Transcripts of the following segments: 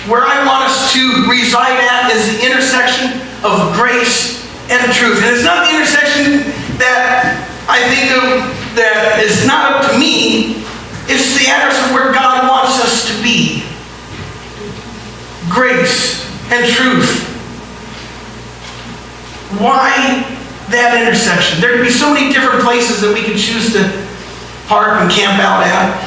where I want us to reside at is the intersection of grace and truth. And it's not the intersection that I think that is not up to me. It's the address of where God wants us to be. Grace and truth. Why that intersection? There could be so many different places that we could choose to park and camp out at.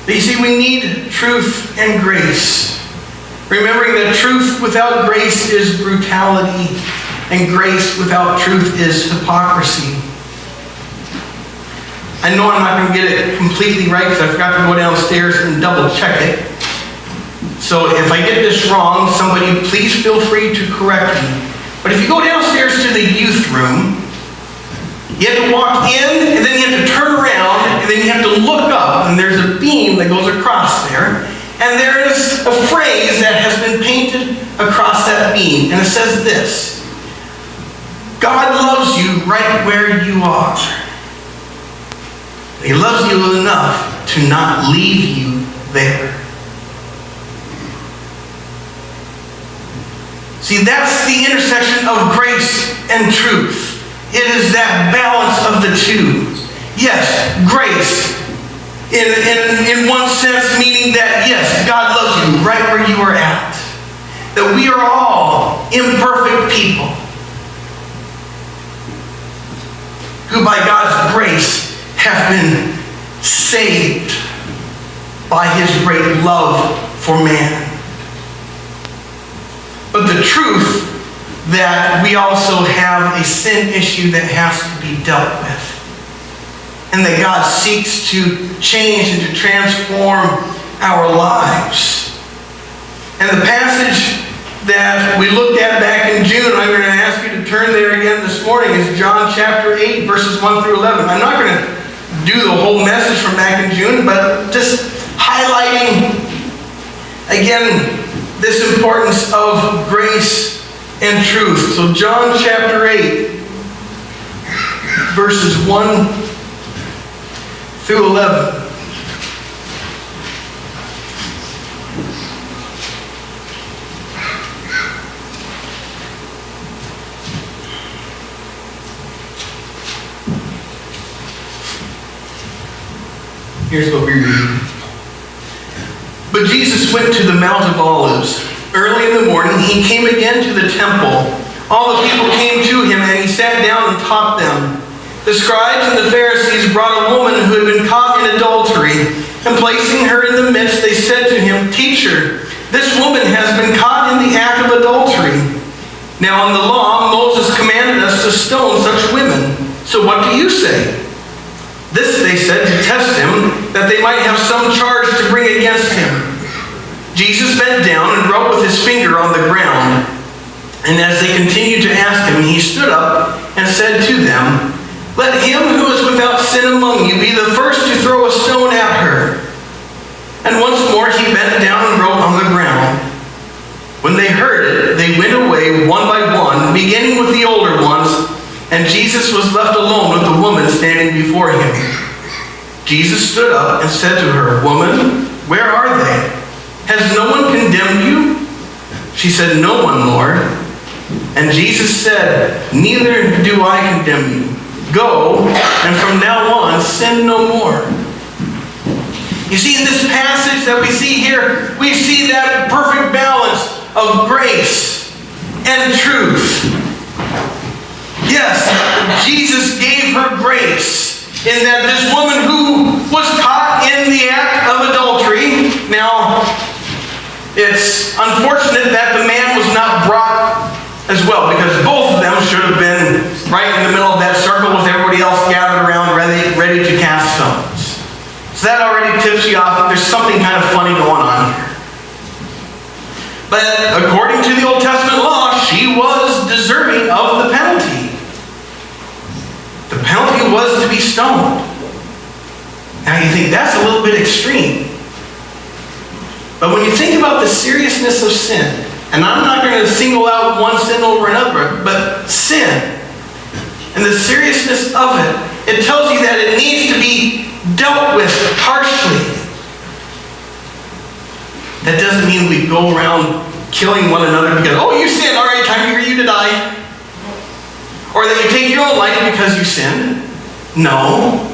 But you see, we need truth and grace. Remembering that truth without grace is brutality, and grace without truth is hypocrisy. I know I'm not going to get it completely right because I forgot to go downstairs and double check it. So if I get this wrong, somebody please feel free to correct me. But if you go downstairs to the youth room, you have to walk in, and then you have to turn around, and then you have to look up, and there's a beam that goes across there, and there is a phrase that has been painted across that beam, and it says this: God loves you right where you are. He loves you enough to not leave you there. See, that's the intersection of grace and truth. It is that balance of the two. Yes, grace, in one sense, meaning that, yes, God loves you right where you are at. That we are all imperfect people who by God's grace have been saved by His great love for man. But the truth that we also have a sin issue that has to be dealt with. And that God seeks to change and to transform our lives. And the passage that we looked at back in June, I'm going to ask you to turn there again this morning, is John chapter 8, verses 1 through 11. I'm not going to do the whole message from back in June, but just highlighting, again, this importance of grace and truth. So John chapter 8, verses 1 through 11. Here's what we read. But Jesus went to the Mount of Olives. Early in the morning, he came again to the temple. All the people came to him, and he sat down and taught them. The scribes and the Pharisees brought a woman who had been caught in adultery, and placing her in the midst, they said to him, Teacher, this woman has been caught in the act of adultery. Now in the law, Moses commanded us to stone such women. So what do you say? This they said to test him, that they might have some charge to bring against him. Jesus bent down and wrote with his finger on the ground. And as they continued to ask him, he stood up and said to them, Let him who is without sin among you be the first to throw a stone at her. And once more he bent down and wrote on the ground. When they heard it, they went away one by one, beginning with the older ones, and Jesus was left alone with the woman standing before him. Jesus stood up and said to her, Woman, where are they? Has no one condemned you? She said, No one, Lord. And Jesus said, Neither do I condemn you. Go, and from now on, sin no more. You see, in this passage that we see here, we see that perfect balance of grace and truth. Yes, Jesus gave her grace in that this woman who was caught in the act of adultery. Now, it's unfortunate that the man was not brought as well, because both of them should have been right in the middle of that circle with everybody else gathered around ready to cast stones. So that already tips you off that there's something kind of funny going on here. But according to the Old Testament law, she was deserving of the penalty. The penalty was to be stoned. Now you think that's a little bit extreme. But when you think about the seriousness of sin, and I'm not going to single out one sin over another, but sin, and the seriousness of it, it tells you that it needs to be dealt with harshly. That doesn't mean we go around killing one another because, oh, you sinned, all right, time for you to die. Or that you take your own life because you sinned. No.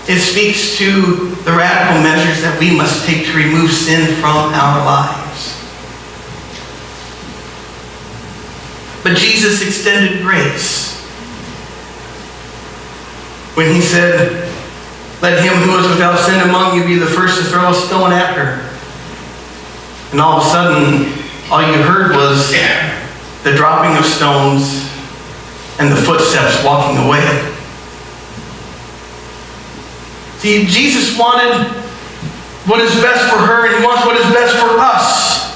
It speaks to the radical measures that we must take to remove sin from our lives. But Jesus extended grace when he said, let him who is without sin among you be the first to throw a stone at her. And all of a sudden, all you heard was the dropping of stones and the footsteps walking away. See, Jesus wanted what is best for her, and he wants what is best for us.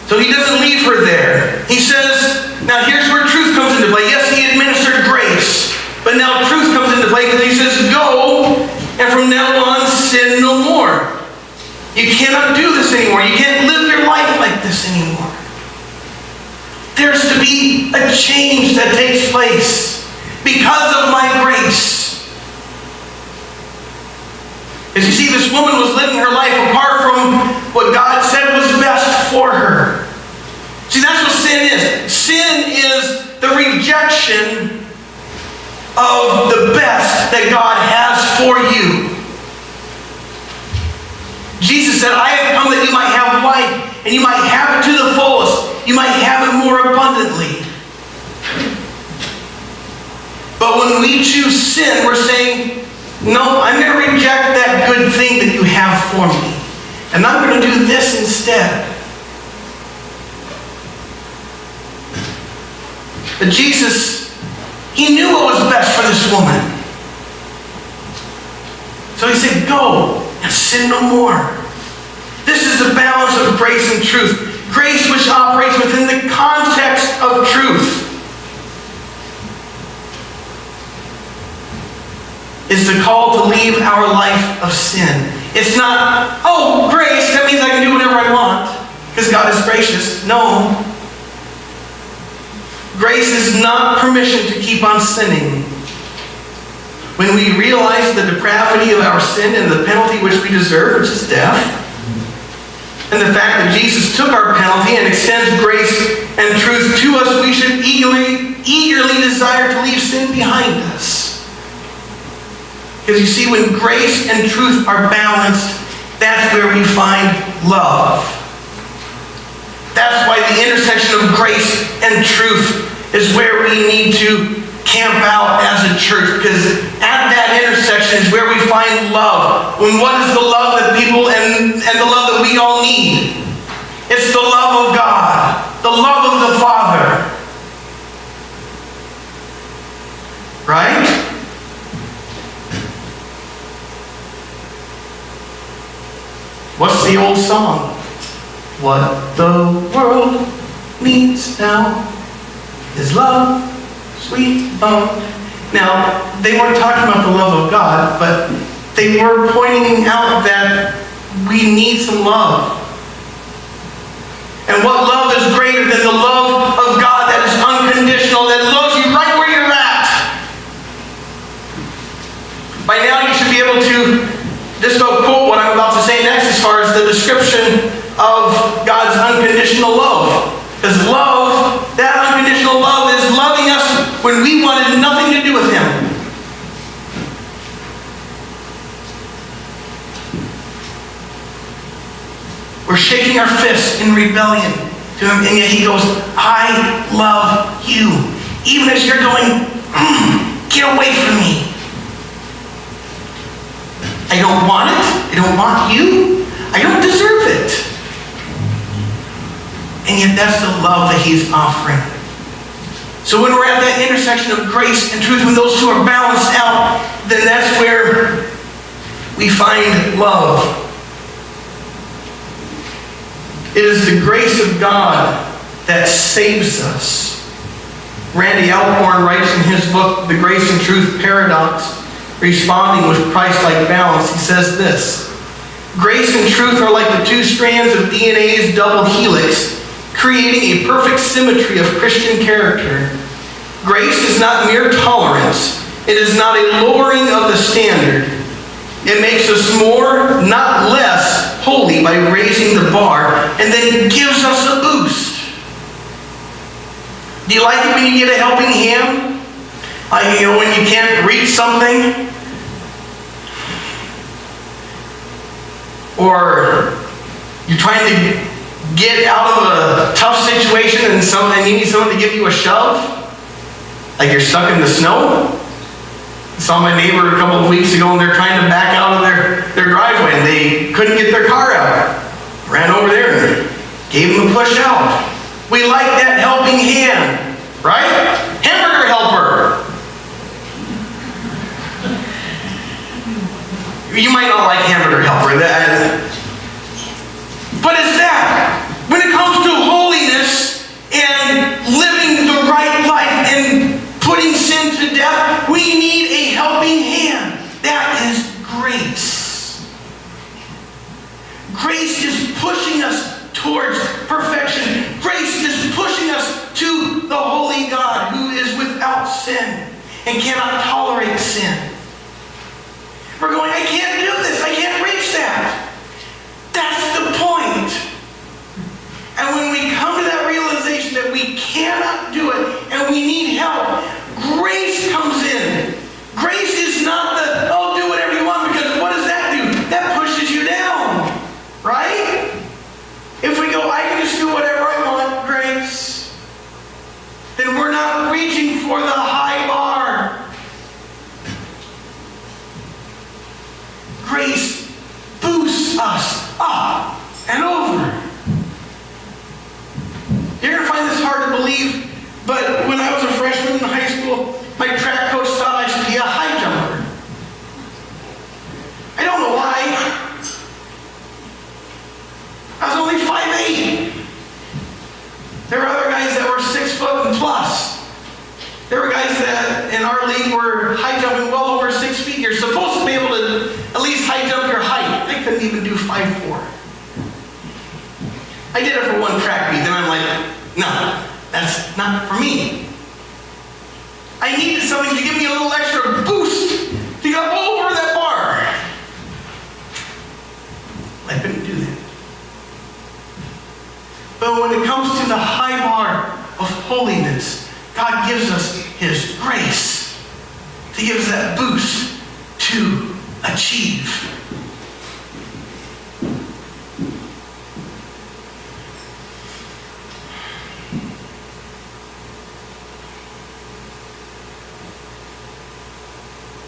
So he doesn't leave her there. He says, now here's where truth comes into play. Yes, he administered grace, but now truth comes into play because he says, go, and from now on, sin no more. You cannot do this anymore. You can't live your life like this anymore. There's to be a change that takes place because of my grace. As you see, this woman was living her life apart from what God said was best for her. See, that's what sin is. Sin is the rejection of the best that God has for you. Jesus said, I have come that you might have life, and you might have it to the fullest. You might have it more abundantly. But when we choose sin, we're saying, no, I'm going to reject that good thing that you have for me. And I'm going to do this instead. But Jesus, he knew what was best for this woman. So he said, go and sin no more. This is the balance of grace and truth. Grace which operates within the context of truth is the call to leave our life of sin. It's not, oh, grace, that means I can do whatever I want because God is gracious. No. Grace is not permission to keep on sinning. When we realize the depravity of our sin and the penalty which we deserve, which is death, and the fact that Jesus took our penalty and extends grace and truth to us, we should eagerly desire to leave sin behind us. Because you see, when grace and truth are balanced, that's where we find love. That's why the intersection of grace and truth is where we need to camp out as a church, because at that intersection is where we find love. And what is the love that people and the love that we all need? It's the love of God, the love of the Father. Right? What's the old song? What the world needs now is love, sweet love. Now, they weren't talking about the love of God, but they were pointing out that we need some love. And what love is greater than the love of God that is unconditional, that loves you right where you're at? By now you should be able to just go quote what I'm about to say next as far as the description of God's unconditional love. Because love, that unconditional love, is loving us when we wanted nothing to do with Him. We're shaking our fists in rebellion to Him, and yet He goes, I love you. Even as you're going, get away from me. I don't want it. I don't want you. I don't deserve it. And yet that's the love that He's offering. So when we're at that intersection of grace and truth, when those two are balanced out, then that's where we find love. It is the grace of God that saves us. Randy Alcorn writes in his book, The Grace and Truth Paradox, Responding with Christ-like Balance, he says this: grace and truth are like the two strands of DNA's double helix, creating a perfect symmetry of Christian character. Grace is not mere tolerance. It is not a lowering of the standard. It makes us more, not less, holy by raising the bar and then gives us a boost. Do you like it when you get a helping hand? Like, when you can't reach something? Or you're trying to get out of a tough situation and you need someone to give you a shove? Like you're stuck in the snow? I saw my neighbor a couple of weeks ago and they're trying to back out of their driveway and they couldn't get their car out. Ran over there and gave them a push out. We like that helping hand, right? Hamburger helper. You might not like hamburger helper. But it's that. When it comes to holiness and living the right life and putting sin to death, we need a helping hand. That is grace. Grace is pushing us towards perfection. Grace is pushing us to the holy God who is without sin and cannot tolerate sin. We're going, I can't do this. I can't reach that. That's the point. And when we come to that realization that we cannot do it and we need help, grace comes in. Grace is not the, oh, do whatever you want, because what does that do? That pushes you down, right? If we go, I can just do whatever I want, grace, then we're not reaching for the high bar. Grace boosts us up and over. You're going to find this hard to believe, but when I was a freshman in high school, my track coach thought I should be a high jumper. I don't know why. I was only 5'8". There were other guys that were 6 foot and plus. There were guys that in our league were high jumping well over 6 feet. You're supposed to be able to at least high jump your height. They couldn't even do 5'4". I did it for one track meet, and I'm like, no, that's not for me. I needed something to give me a little extra boost to go over that bar. I couldn't do that. But when it comes to the high bar of holiness, God gives us His grace to give us that boost to achieve.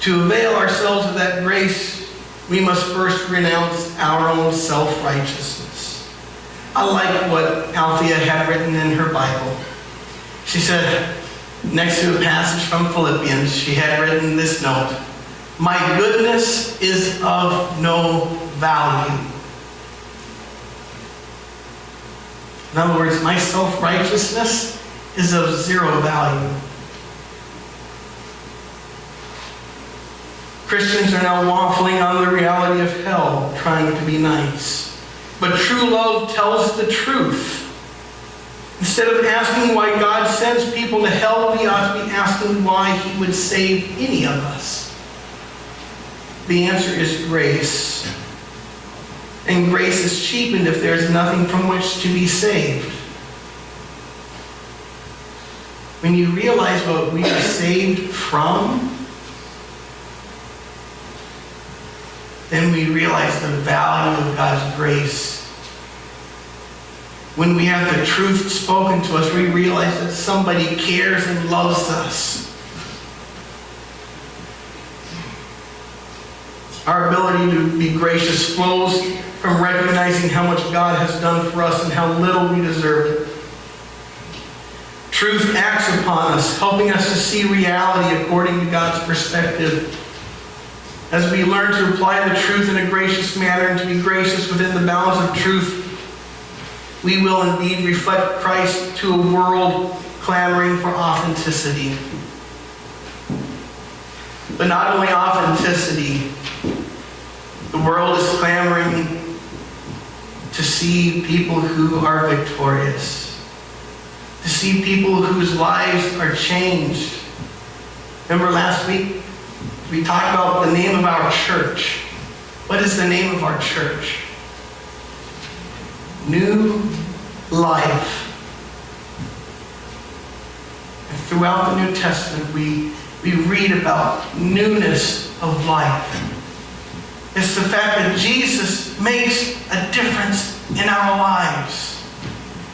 To avail ourselves of that grace, we must first renounce our own self-righteousness. I like what Althea had written in her Bible. She said, next to a passage from Philippians, she had written this note: my goodness is of no value. In other words, my self-righteousness is of zero value. Christians are now waffling on the reality of hell, trying to be nice. But true love tells the truth. Instead of asking why God sends people to hell, we ought to be asking why He would save any of us. The answer is grace. And grace is cheapened if there is nothing from which to be saved. When you realize what we are saved from, then we realize the value of God's grace. When we have the truth spoken to us, we realize that somebody cares and loves us. Our ability to be gracious flows from recognizing how much God has done for us and how little we deserve it. Truth acts upon us, helping us to see reality according to God's perspective. As we learn to apply the truth in a gracious manner and to be gracious within the bounds of truth, we will indeed reflect Christ to a world clamoring for authenticity. But not only authenticity, the world is clamoring to see people who are victorious, to see people whose lives are changed. Remember last week? We talked about the name of our church. What is the name of our church? new life. And throughout the New Testament, we read about newness of life. It's the fact that Jesus makes a difference in our lives.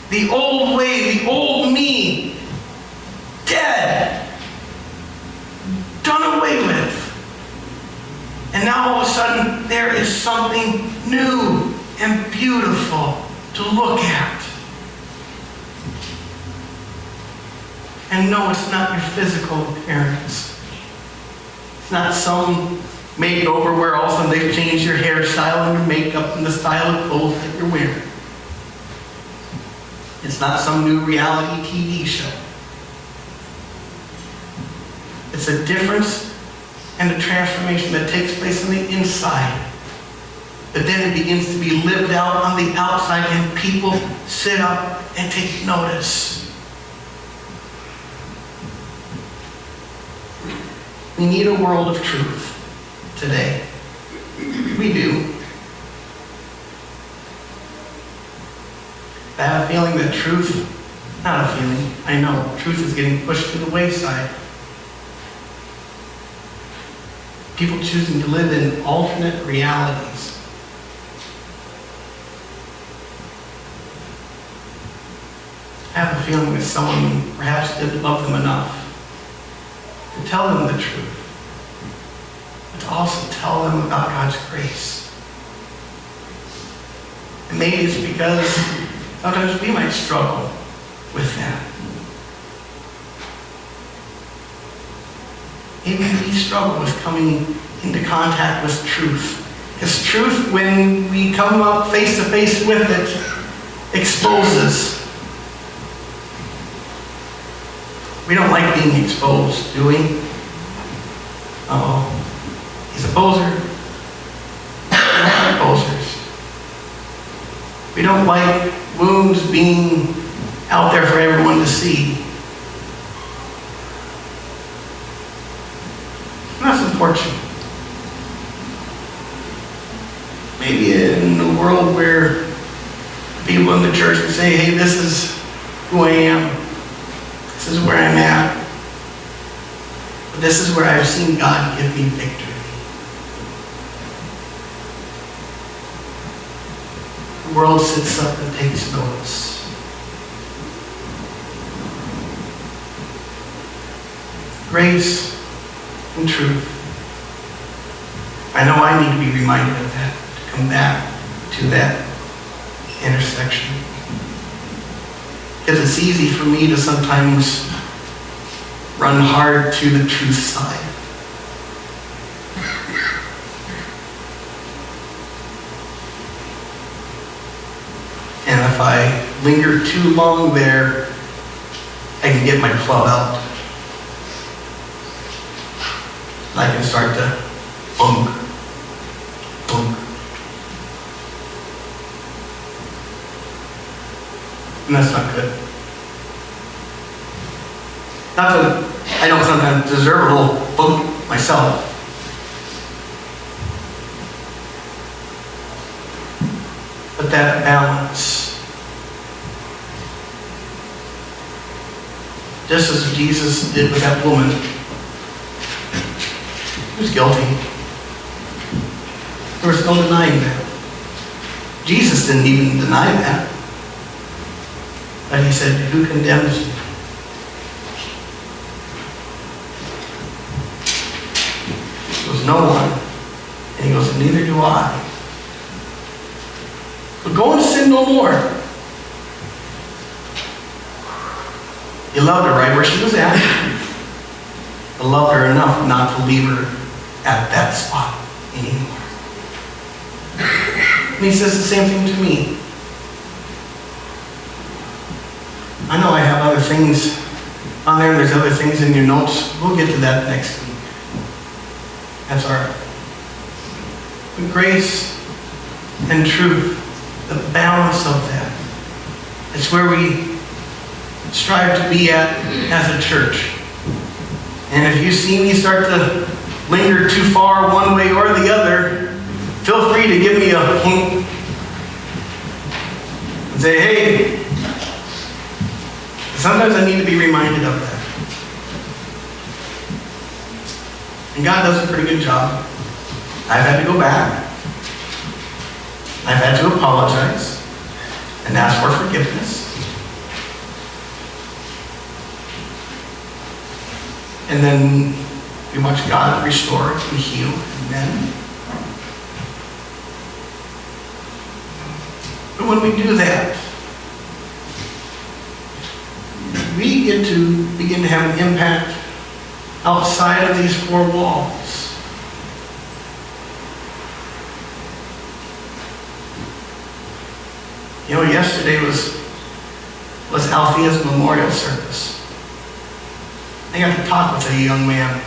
The old way, the old me, dead, done away with. And now all of a sudden, there is something new and beautiful to look at. And no, it's not your physical appearance. It's not some makeover where all of a sudden they've changed your hairstyle and your makeup and the style of clothes that you're wearing. It's not some new reality TV show. It's a difference and a transformation that takes place on the inside. But then it begins to be lived out on the outside, and people sit up and take notice. We need a world of truth today. We do. I have a feeling that not a feeling, I know, truth is getting pushed to the wayside. People choosing to live in alternate realities. I have a feeling that someone perhaps didn't love them enough to tell them the truth, but to also tell them about God's grace. And maybe it's because sometimes we might struggle with that. Maybe we struggle with coming into contact with truth. Because truth, when we come up face to face with it, exposes. We don't like being exposed, do we? Uh-oh. He's a poser. We don't like posers. We don't like wounds being out there for everyone to see. And that's unfortunate. Maybe in a world where people in the church can say, hey, this is who I am. This is where I'm at. But this is where I've seen God give me victory. The world sits up and takes notice. Grace and truth. I know I need to be reminded of that, to come back to that intersection. Because it's easy for me to sometimes run hard to the truth side. And if I linger too long there, I can get my club out. And I can start to bunk. And that's not good. Not that I don't sometimes deserve a little bunk myself. But that balance. Just as Jesus did with that woman. He was guilty. There was no denying that. Jesus didn't even deny that. But he said, who condemns you? There was no one. And he goes, neither do I. But go and sin no more. You loved her right where she was at. I loved her enough not to leave her at that spot anymore. And he says the same thing to me. I know I have other things on there, and there's other things in your notes. We'll get to that next week. That's all right. But grace and truth, the balance of that, it's where we strive to be at as a church. And if you see me start to linger too far one way or the other, feel free to give me a hint. and say, hey, sometimes I need to be reminded of that. And God does a pretty good job. I've had to go back. I've had to apologize and ask for forgiveness. And then we watch God restore and heal and mend. But when we do that, we get to begin to have an impact outside of these four walls. You know, yesterday was Althea's memorial service. I got to talk with a young man.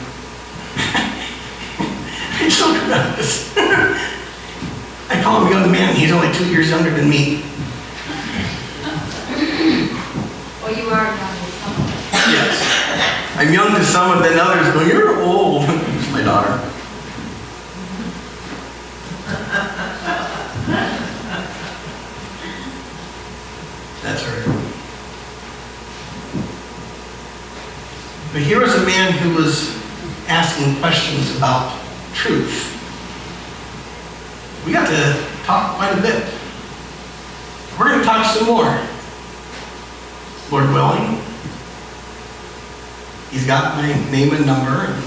He's so tremendous. I call him young man. He's only 2 years younger than me. Well, you are young to some of us. Yes. I'm young to some, and then others go, you're old. It's my daughter. That's her. But here was a man who was asking questions about truth. We got to talk quite a bit. We're going to talk some more. Lord willing. He's got my name and number, and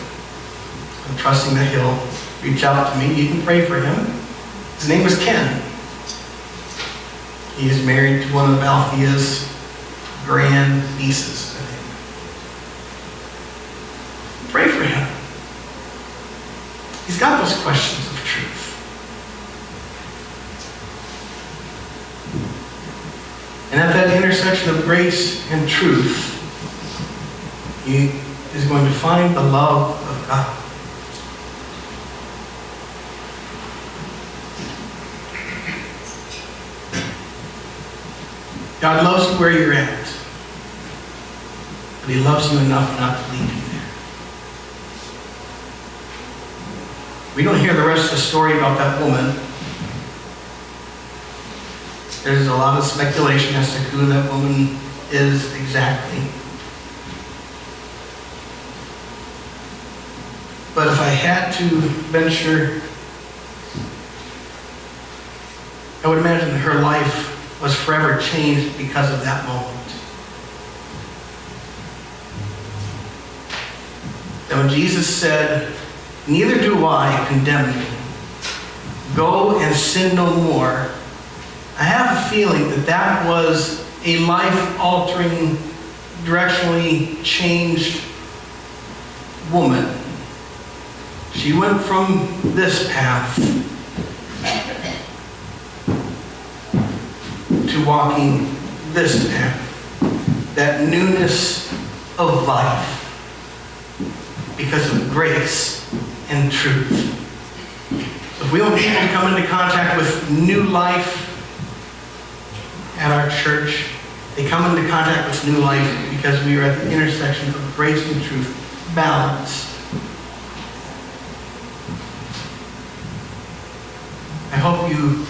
I'm trusting that he'll reach out to me. You can pray for him. His name is Ken. He is married to one of Althea's grand nieces, I think. Pray for him. He's got those questions of truth. And at that intersection of grace and truth, he is going to find the love of God. God loves you where you're at, but he loves you enough not to leave you there. We don't hear the rest of the story about that woman. There's a lot of speculation as to who that woman is exactly. But if I had to venture, I would imagine that her life was forever changed because of that moment. That when Jesus said, "Neither do I condemn you. Go and sin no more," I have a feeling that that was a life-altering, directionally changed woman. She went from this path to walking this path. That newness of life because of grace and truth. So if we want people to come into contact with new life at our church, they come into contact with new life because we are at the intersection of grace and truth, balanced. I hope you